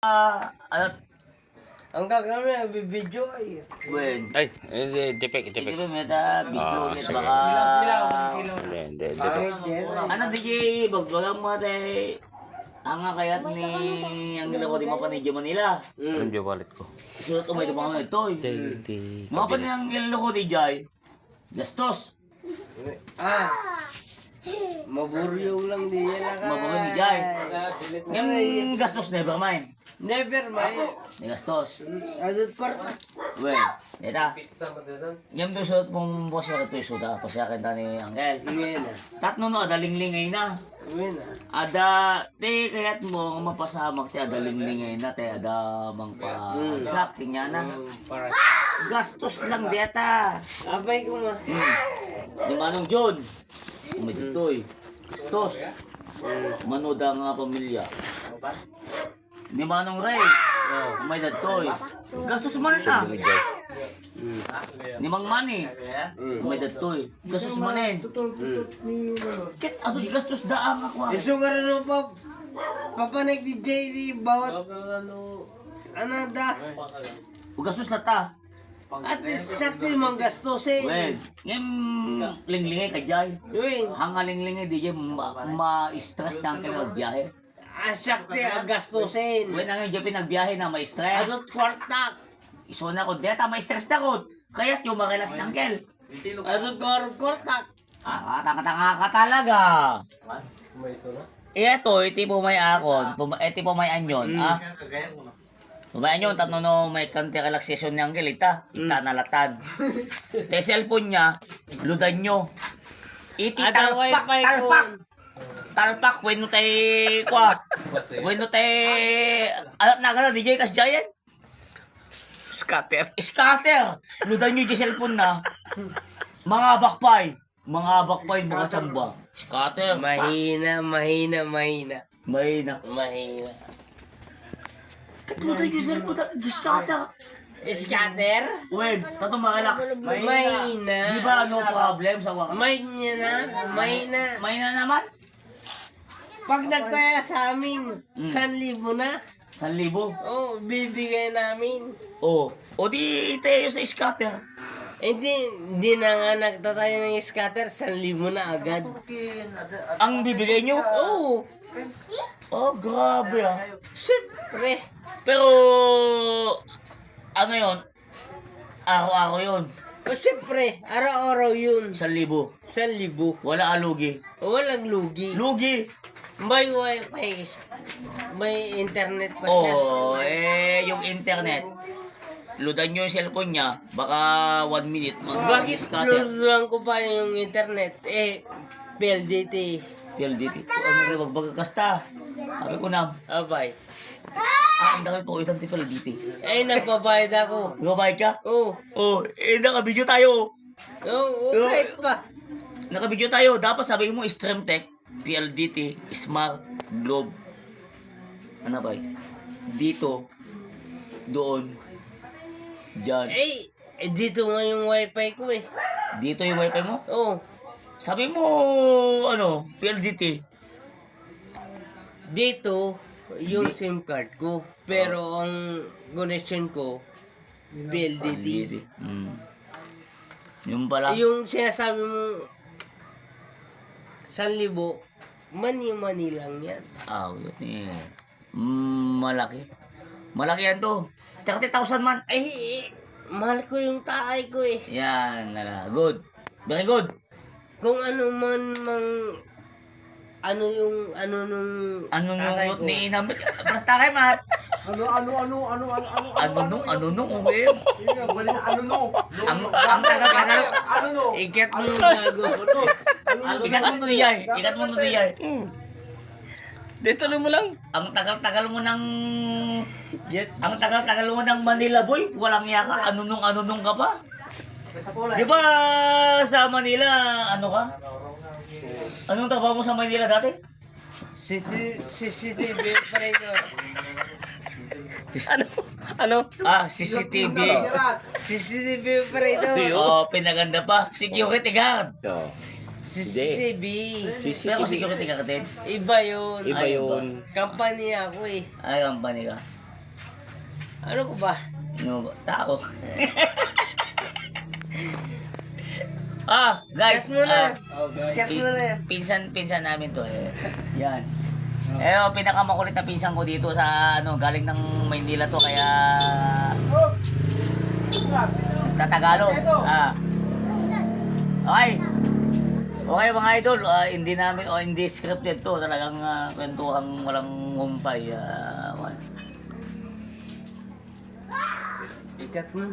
Ano? Ang gagawin, bibidyo ay. Wen. Ay, hindi, tipik. Hindi ba meta video ulit sige. baka... Hindi. Pangit yan. Ano di bagbagang mo tay ang kayat ni ang ginawa di mapanidyo Manila. Ang wallet ko. Sulat umay ito mga ito. Mga pa niyang ginawa ko di Jai. Gastos. Maburyong lang di yan lang. Maburyong ni Jai. Yung gastos never mind. Never mind. May gastos. Adot parta. Wen. Eta. Yung dusot mong boss na ito isuda. Pasyakin ta ni Angel. Ngayon na. Tatno no adalingling na. Ngayon na. Ada te kayat mo mapasamak ti adalingling na te ada mang pa sak tingnan na. Para. Gastos lang beta. Abay ko ma. Di manong John. Umiditoy. Gastos. Manoda nga pamilya. Di manong Ray. May datoy. Gastos man na. Ni Mang Mani. May datoy. Gastos manin. Kit ato di gastos daang ako. Iso ka rin pa. Papanek di JD bawat. Ano da. Gastos na ta. At sakto yung mga gastusin. Well, yung linglingay ka Jai. Yun. Hangalinglingay di yung ma-stress na ang kailangan magbiyahe. Sakto yung gastusin. When ang yung pinagbiyahe na may stress. Adot kwartak. Iso na ko, deta may stress na ko. Kaya't yung makrelax ng kel. Adot kwartak. Tanga ka talaga. Ito, iti po may akon. Iti po may anyon. May anyon, tatno no may kanti relaxation ng kel. Ita nalatan. Te cellphone niya, ludan nyo. Iti Ada wifi ko. Talpak, when no tay kwa. When no tay alat na gala DJ Kas Giant. Scatter. Ludan nyo yung cellphone na. Mga bakpay, mga tsamba. Scatter. Mahina. Mahina. Ludan yung cellphone na. Scatter. Scatter? Wen, tato makalax. Mahina. Di ba no problem sa wakas? Mahina naman. Pag nagkaya sa amin, 1,000 na. 1,000. Oh, bibigay namin. O di itayo sa scatter. Hindi na nga nagtatayo ng scatter, 1,000 na agad. Ang bibigay nyo? Oh, Oh, grabe ah. siyempre. Pero, ano yon? Araw-araw yun. O siyempre, araw-araw yun. 1,000. 1,000. Wala alugi. Walang lugi. Lugi! May wifi, may internet pa siya. Oh, yung internet. Ludan nyo yung cellphone niya, baka 1 minute. Bakit Scatter. luluan ko pa yung internet? PLDT. PLDT. Ano kayo, magbagkasta. Sabi ko na, Abay. ang dami po itang PLDT. Nagbabayad ako. Gumabay ka? Oh, Nakabidyo tayo. kahit pa. Nakabidyo tayo. Dapat sabi mo, Stream Tech, PLDT, Smart, Globe. Ano ba? Dito, doon, dyan. Dito nga yung wifi ko eh. Dito yung wifi mo? Oh, Sabi mo, PLDT. dito yung SIM card ko. Pero ang connection ko, PLDT. Yung pala. Yung sinasabi mo, 1,000, mani-mani lang yan. Yun eh. Malaki. Malaki yan to. 30,000 man. Mahal ko yung tatay ko eh. Yan. Good. Very good. Kung ano man ano nung tatay Ano ko. ni inam? Basta kayo, Mat. Ano nung umim? Ang tagal. Ikat mo yung gago. Ikat mo to niyay. Dito mo lang. Ang tagal-tagal mo ng Manila boy. Walang iya ka. Ano nung ka pa? Di ba sa Manila, ano ka? Anong trabaho mo sa Manila dati? CCTV operator. Ano? CCTV. CCTV operator. Pinaganda pa. Security guard. CCTV. Pero security guard din. Iba yun. Iba yun. Company ako eh. Ay, company ka. Ano ko ba? No, tao. Guys, Cut mo na. cut mo na. Pinsan namin to eh. Yan. Pinakamakulit na pinsan ko dito sa galing ng Maynila to kaya Tatagalog. Okay. Okay mga idol, hindi scripted to, talagang kwentuhang walang humpay. Ikat mo.